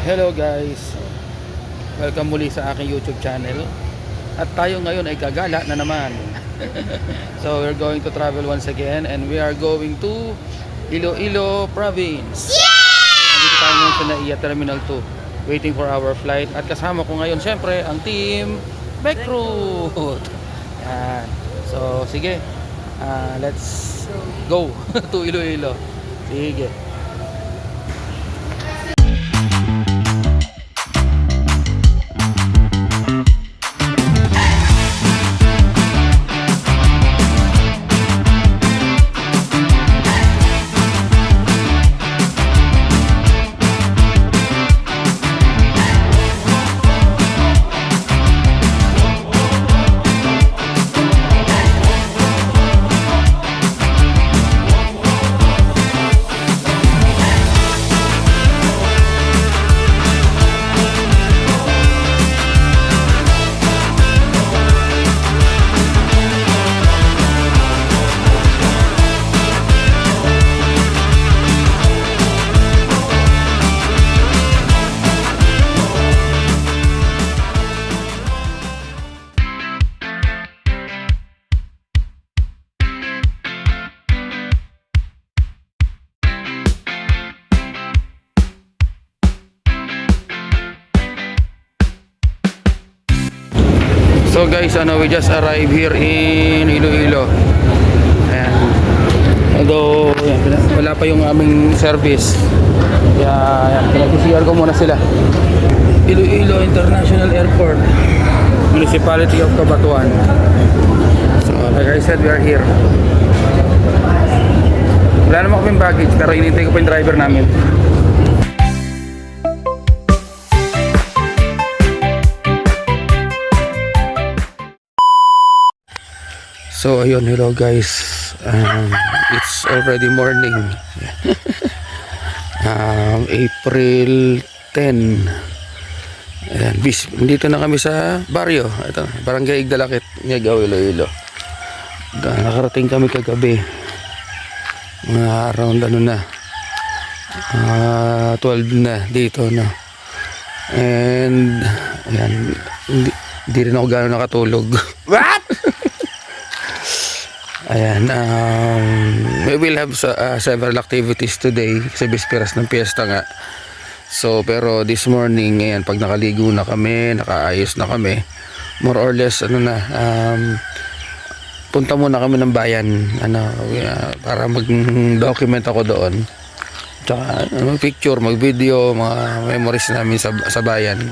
Hello guys, welcome muli sa aking YouTube channel. At tayo ngayon ay gagala na naman. So we're going to travel once again and we are going to Iloilo Province. Nandito tayo ngayon sa NAIA Terminal 2 waiting for our flight. At kasama ko ngayon syempre ang team Backroot. Yan. So sige, let's go to Iloilo. Sige. So guys, we just arrived here in Iloilo. Ayan. Although, wala pa yung aming service. Kaya, pinag-CR ko muna sila. Iloilo International Airport, Municipality of Cabanatuan. So, like I said, we are here. Wala naman kaming baggage, pero hinintay ko pa yung driver namin. So ayun, hello guys, it's already morning. April 10. Ayan, dito na kami sa baryo. Ito, Barangay Igdalakit, Miagao, Iloilo. Nakarating kami kagabi, around 12 na dito na. And ayan, hindi rin ako gano'n nakatulog. What? Ayan, we will have several activities today kasi bisperas ng piyesta nga. So, pero this morning, ayan, pag nakaligo na kami, nakaayos na kami, more or less, punta muna kami ng bayan, para mag-document ako doon. Tsaka, mag-picture, mag-video, mga memories namin sa bayan.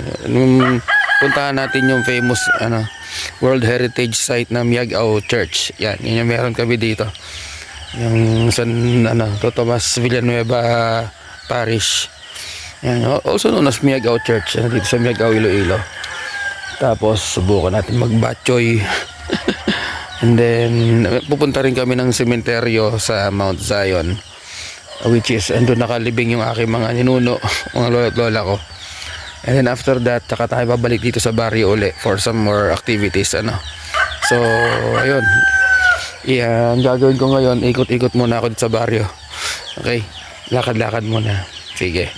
Puntahan natin yung famous, World Heritage Site na Miagao Church. Yan yung meron kami dito. Yung San Tomas Villanueva Parish. Yan, also known as Miagao Church, dito sa Miagao, Iloilo. Tapos subukan natin magbatchoy. And then pupunta rin kami ng sementeryo sa Mount Zion, which is andun nakalibing yung aking mga ninuno, mga lola at lola ko. And then after that, saka tayo babalik dito sa barrio uli for some more activities, So, ayun. Ang gagawin ko ngayon, ikot-ikot muna ako dito sa barrio. Okay? Lakad-lakad muna. Sige.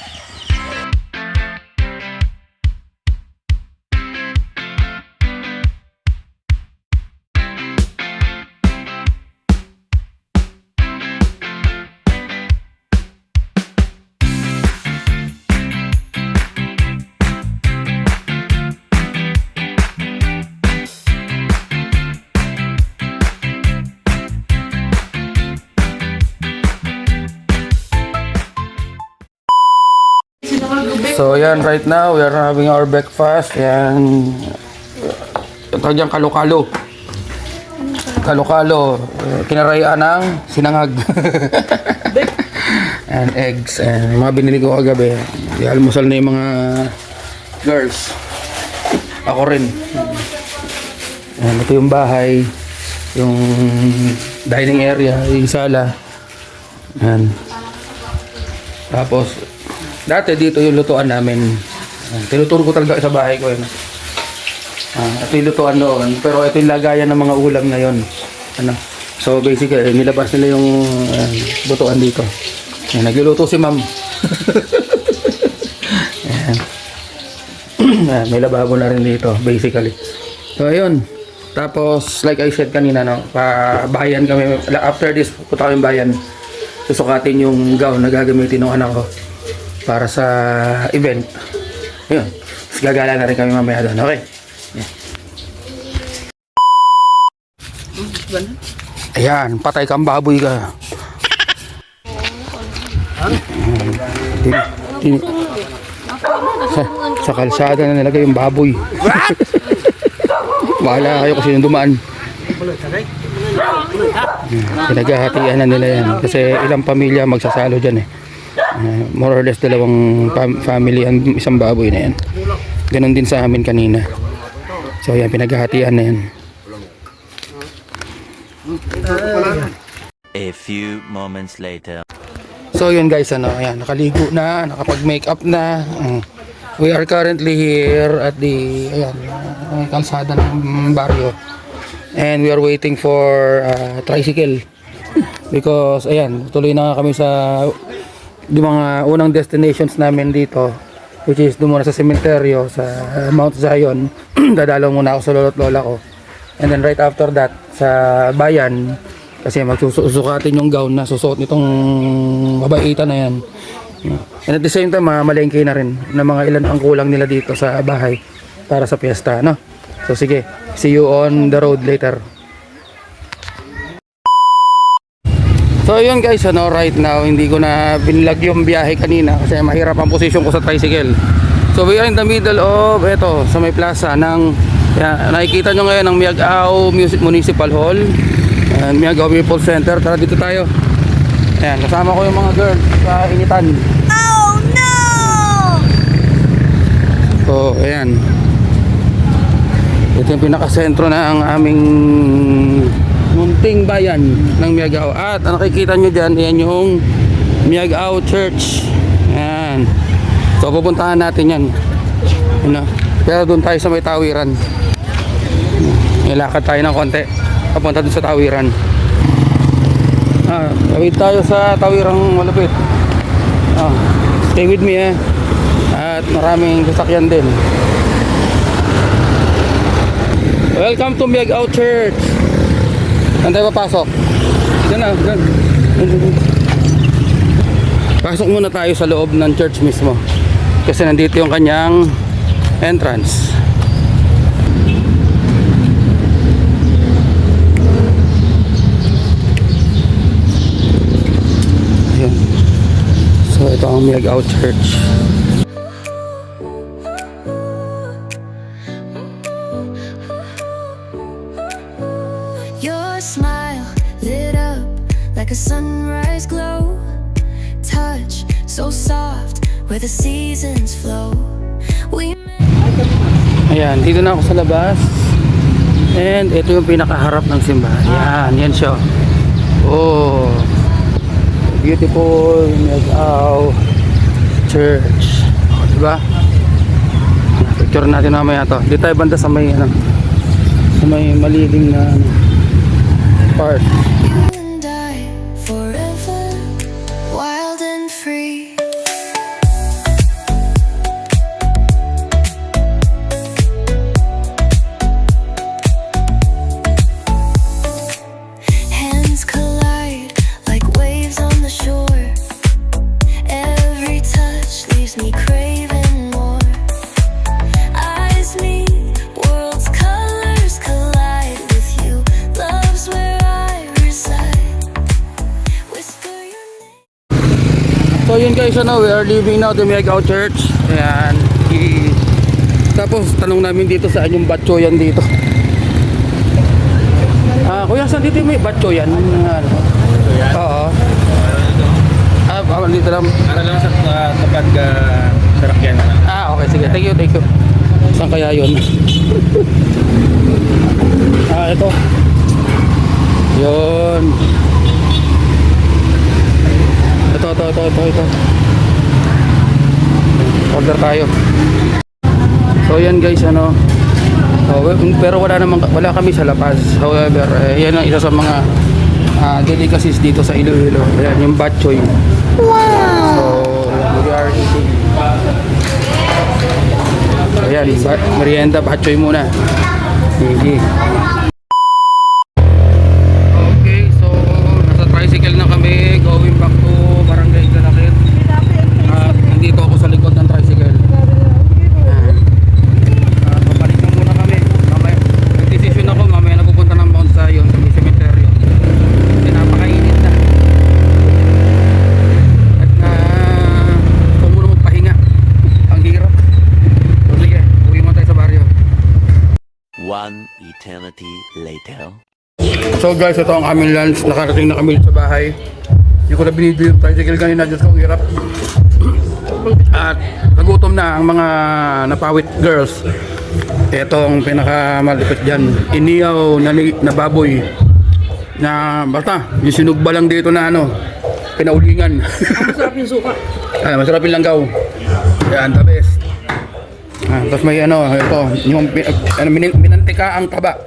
So yan, right now we are having our breakfast. Yan, tawag dyan, kalo-kalo. Kalo-kalo, kinarayaan ng sinangag. And eggs, and mga binili ko kagabi. Almusal na yung mga girls. Ako rin. And ito yung bahay, yung dining area, yung sala. And tapos dati dito yung lutuan namin. Tinuturo ko talaga sa bahay ko yun. Ito yung lutuan noon. Pero ito yung lagayan ng mga ulam ngayon. So basically, nilabas nila yung lutuan dito. Nagluluto si ma'am. Ayan. Ayan, may lababo na rin dito, basically. So, ayun. Tapos, like I said kanina, no, bayan kami. After this, punta kami bayan. Susukatin yung gown na gagamitin ng anak ko para sa event. Ayun. Tapos gagala na rin kami mamaya doon. Okay? Ayan, patay kang baboy ka. Sa kalsada na nilagay yung baboy. Bahala kayo kung sino dumaan. Pinaghahatian na nila yan. Kasi ilang pamilya magsasalo dyan eh. More or less dalawang family ang isang baboy na yan. Ganon din sa amin kanina. So yan, pinaghahatian na yan. A few moments later. So yun guys, ano, ayan, nakaligo na, nakapag-makeup na. We are currently here at the kalsada ng baryo. And we are waiting for tricycle. Because ayan, tuloy na kami sa di mga unang destinations namin dito, which is doon muna sa sementeryo sa Mount Zion. Dadalaw muna ako sa lolo't lola ko. And then right after that, sa bayan, kasi magsusukatin yung gown na susuot nitong babaitan na yan. And at the same time, malengke na rin na mga ilan ang kulang nila dito sa bahay para sa piyesta, no? So sige, see you on the road later. So yun guys, ano, right now hindi ko na binlag yung biyahe kanina kasi mahirap ang posisyon ko sa tricycle. So we are in the middle of eto, sa may plaza ng nakikita nyo ngayon ang Miagao Municipal Hall and Miagao People Center. Tara dito tayo. Ayan, kasama ko yung mga girls sa initan. Oh no! So ayan, ito yung pinakasentro na ang aming munting bayan ng Miagao. At ang nakikita nyo dyan, yan yung Miagao Church. Ayan. So pupuntahan natin yan. Ano? Pero doon tayo sa may tawiran. Ilakad tayo ng konti papunta doon sa tawiran. Tawid tayo sa tawirang malapit. Stay with me at maraming sasakyan din. Welcome to Miagao Church. Saan tayo papasok? Diyan na, diyan. Pasok muna tayo sa loob ng church mismo kasi nandito yung kanyang entrance. Ayan. So ito ang Miagao Church. Your smile lit up like a sunrise glow. Touch so soft where the seasons flow. Ayan, dito na ako sa labas. And ito yung pinakaharap ng simbahan. Yan siya. Oh, beautiful Miagao Church. Diba? Picture natin mamaya to. Dito tayo banda sa may sa may malilim na part. And I forever wild and free. Hands collide like waves on the shore. Every touch leaves me craving more. Eyes meet, worlds colors collide with you. Love's where I reside. Whisper your name. So yun guys, ano, we are leaving now the Miagao Church. Ayan. Tapos tanong namin dito saan yung batchoyan dito. Kuya, saan dito may batchoyan? Oo. Dito lang. Para lang sa kapag sarakyan na lang. Okay, sige. Thank you, thank you. Saan kaya yun? Ito. Yun. Ito. Order tayo. So yan guys, ano. Pero wala kami sa La Paz. However, yan ang isa sa mga delicacies dito sa Iloilo. Ayan, yung batchoy. Wow! So, we are eating. Ayan, merienda, batchoy muna. Sige. Okay, so nasa tricycle na kami going back to Barangay Galakit. At nandito ako sa likod ng tricycle. Ayan. At babalik na muna kami. Mamaya, nag-decision ako, mamaya napupunta ng Mount Zion sa may cemetery. Kasi napakainit na. At gusto mo na magpahinga. Ang hirap. So sige, uwi mo tayo sa baryo. One eternity later. So guys, ito ang aming lunch. Nakarating na kami sa bahay. Hindi ko na binidyo yung tricycle kanina. Diyos ko, ang hirap. At nagutom na ang mga napawit girls. Ito ang pinakamalipit dyan. Iniyaw na baboy. Na basta, yung sinugba lang dito na ano, pinaulingan. Masarap yung suka. Masarap yung langgaw. Yan, the best. Tapos may ano, ito, yung minantika ang taba.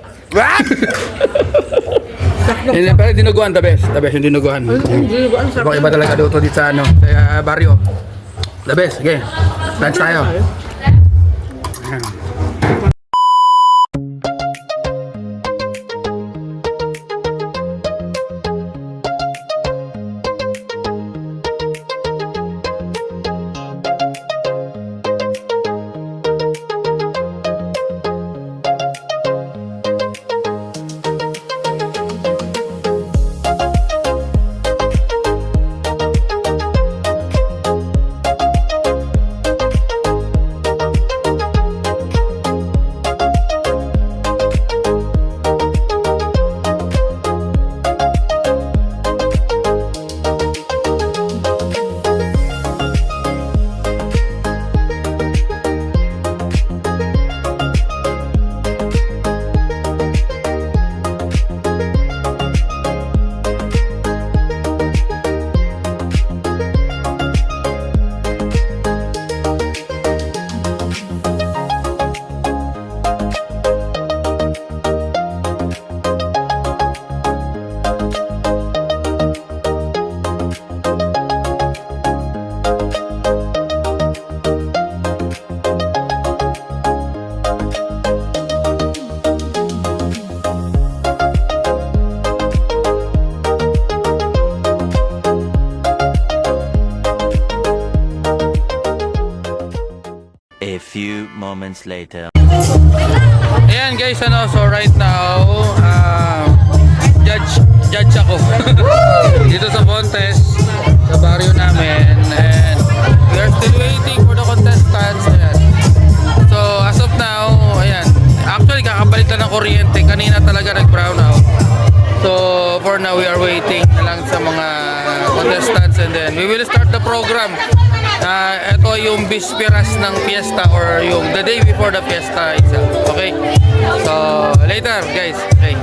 Pero dinuguan, the best yung dinuguan. Iba talaga dito sa ano, sa baryo. The best, okay. Lunch tayo. Ayan. A few moments later. Ayan guys, ano, so right now, judge ako. Dito sa Fontes, sa barrio namin, and we are still waiting for the contestants. Ayan. So as of now, ayan, actually kakabalik lang ng kuryente, kanina talaga nag-brown out. So for now, we are waiting na lang sa mga contestants, and then we will start the program. Ito yung bisperas ng fiesta, or yung the day before the fiesta itself. Okay? So later guys. Okay.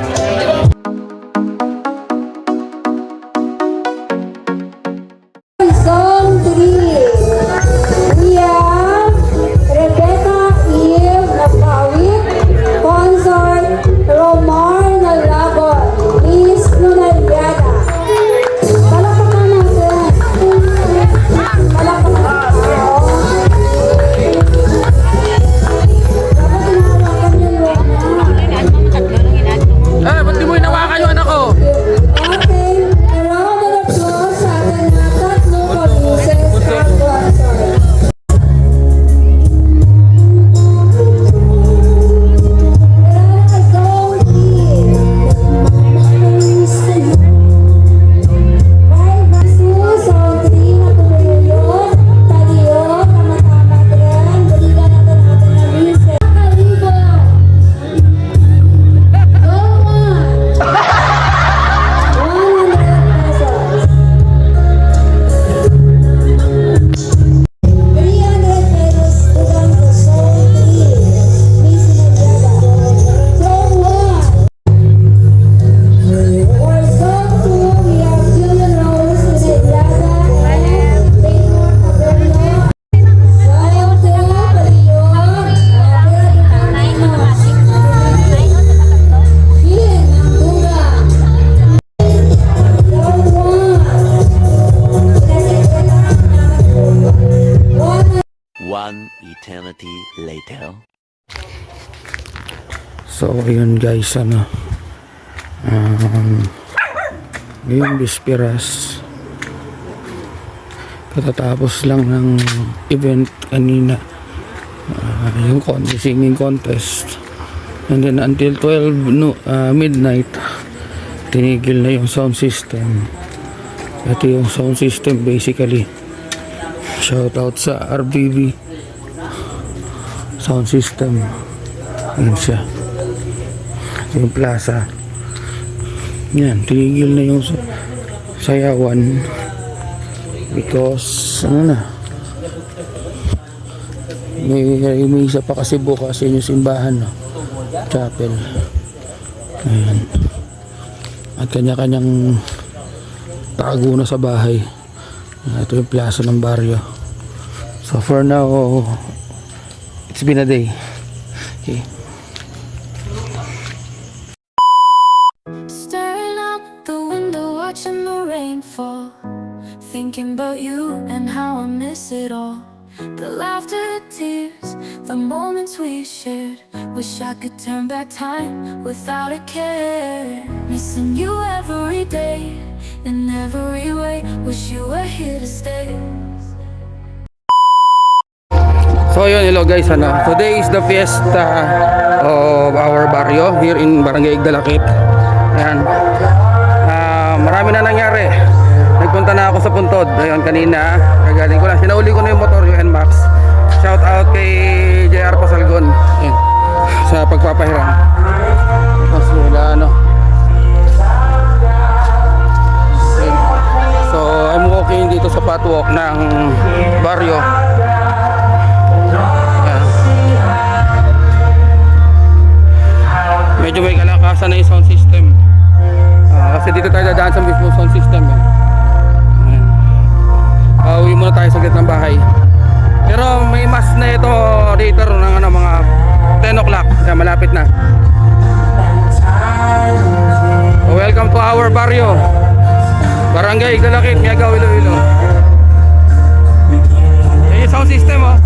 Song 3. We have Rebecca Eve Napawit, Consort Romar Nalabon, Miss Nunaliana. Palakpakan natin. Palakpakan natin. Dapat hinahawakan yung loob na. Ba't di mo hinawakan yung anak ko? Okay, a round of applause sa ating tatlo producers at sponsors. One eternity later. So ayun guys, ngayong bisperas, katatapos lang ng event kanina, yung singing contest, and then until 12 midnight tinigil na yung sound system. Ito yung sound system basically. Shout out sa RBB sound system. Yan siya. Yung plaza. Yan, tinigil na yung sayawan because may isa pa kasi bukas yung simbahan, no? Chapel. Ayan. At kanya-kanyang tago na sa bahay. Ito yung plaza ng baryo. So for now, it's been a day. Okay. Staring out the window, watching the rain fall. Thinking about you and how I miss it all. The laughter, the tears, the moments we shared. Wish I could turn back time without a care. Missing you every day, in every way. Wish you were here to stay. So yun, hello guys, today is the fiesta of our barrio here in Barangay Igdalakit. Ayan. Marami na nangyari. Nagpunta na ako sa Puntod. Ayun, kanina, kagaling ko lang. Sinauli ko na yung motor, yung NMAX. Shout out kay JR Pasalgon. Ayan. Sa pagpapahiram. Tapos wala Ayan. So, I'm walking dito sa patwalk ng barrio. Medyo may kalakasan na yung sound system, kasi dito tayo dadaan sa mismo sound system. Uwi muna tayo sa gitna ng bahay, pero may mas na ito later ng mga 10 o'clock. Malapit na. Welcome to our barrio, Barangay Igdalakit, Miagaw, Iloilo. Yan yung sound system, oh.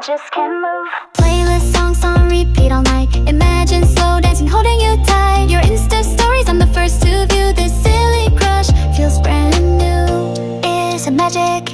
just can't move. Playlist songs on repeat all night. Imagine slow dancing, holding you tight. Your Insta stories, I'm the first to view. This silly crush feels brand new. It's a magic.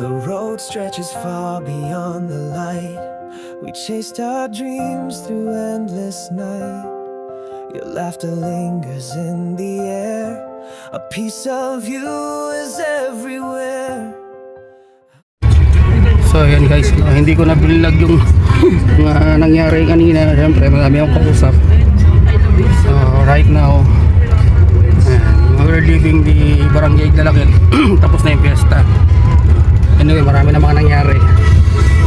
The road stretches far beyond the light. We chased our dreams through endless night. Your laughter lingers in the air. A piece of you is everywhere. So ayan guys, hindi ko na binlag yung mga nangyari kanina. Siyempre marami akong kausap. So right now, we're leaving the Barangay Dalakil. Tapos na yung fiesta. Anyway, marami na mga nangyari.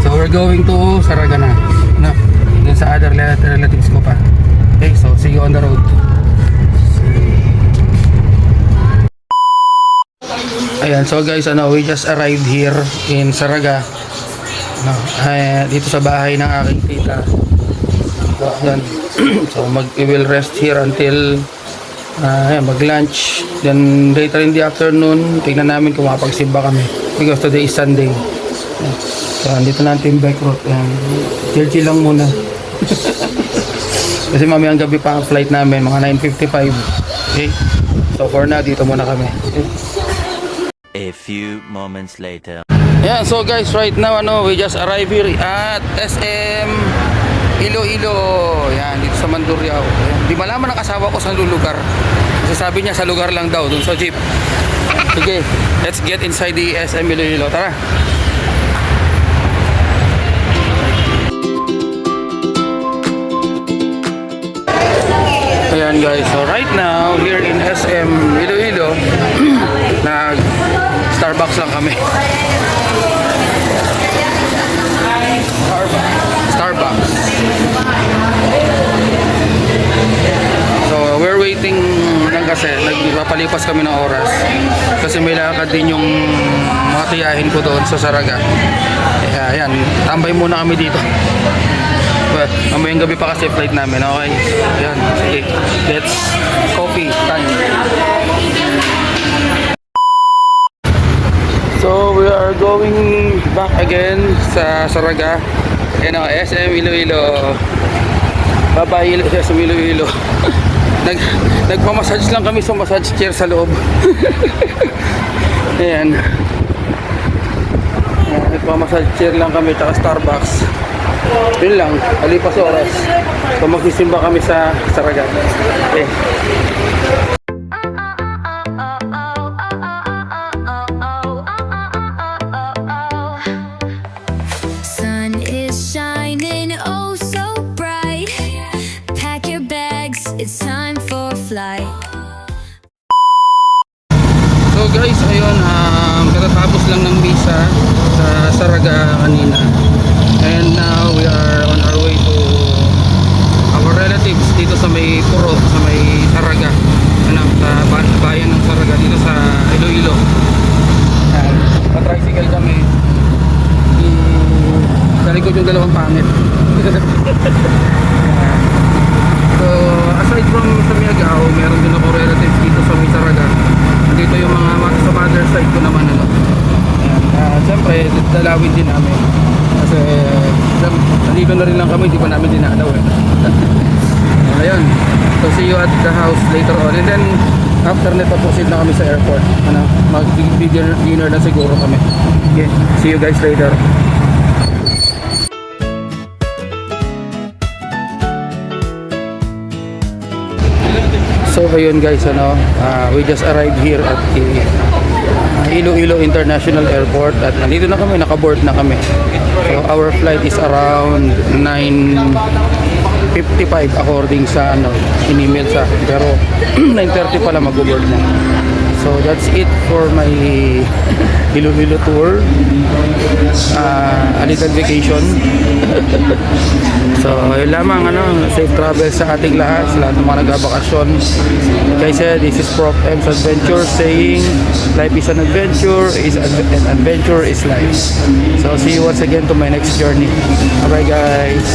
So we're going to Saragana, no? Yung sa other relatives ko pa. Okay, so see you on the road. Ayan, so guys, we just arrived here in Saraga, no? Dito sa bahay ng aking tita. So ayan. So we will rest here until mag-lunch. Then later in the afternoon, tingnan namin kung makapagsimba kami. Because today is Sunday. So, andito na ang team bike route. Chill-chill lang muna. Kasi mamayang gabi pa ang flight namin, mga 9:55. Okay? So, for now, dito muna kami. Okay? A few moments later. Yeah, so guys, right now, we just arrived here at SM Iloilo. Yan, dito sa Mandurriao. Di malaman ng asawa ko sa lugar. Kasi sabi niya sa lugar lang daw, dun sa jeep. Sige, let's get inside the SM Iloilo. Tara! Ayan guys, so right now, here in SM Iloilo, nag Starbucks lang kami. Starbucks. So, we're waiting lang kasi nagpapalipas kami ng oras kasi may lakad din yung mga tiyahin ko doon sa Saraga. Ayan, tambay muna kami dito. Well, mamayang gabi pa kasi flight namin. Okay, ayan, sige, let's coffee time. So we are going back again sa Saraga. SM Iloilo. Bye-bye SM Iloilo. Nagpamassage lang kami sa massage chair sa loob. Ayan. Nagpamassage chair lang kami tsaka Starbucks. Yun lang, alipas oras. So magsisimba kami sa Saraga. Okay. Sun is shining oh so bright. Pack your bags, it's time for flight. So guys, ayun, katatapos lang ng misa sa Saraga kanina. And now we are on our way to our relatives dito sa may Puro, sa may Saraga. Sa bayan ng Saraga dito sa Iloilo. Pa-tricycle kami. Sa likod yung dalawang pangit. So aside from sa Miagao, meron din ako relatives dito sa may Saraga. Dito yung mga sa mother side ko naman, siyempre dalawin din namin kasi nandito na rin lang kami, di pa namin dinalaw ayun, so see you at the house later on, and then after nito proceed na kami sa airport, mag-dinner na siguro kami. Okay, see you guys later. So ayun guys, we just arrived here at the Iloilo International Airport at nandito na kami, nakaboard na kami. So our flight is around 9 9:55 according sa ano, in-email sa. Pero 9:30 pala mag-board na. So that's it for my Iloilo tour. A little vacation. So yun lamang, ano, safe travel sa ating lahat, sa lahat ng mga nagbabakasyon. Like I said, this is Prof. M's Adventure saying life is an adventure, an adventure is life. So see you once again to my next journey. Bye bye guys.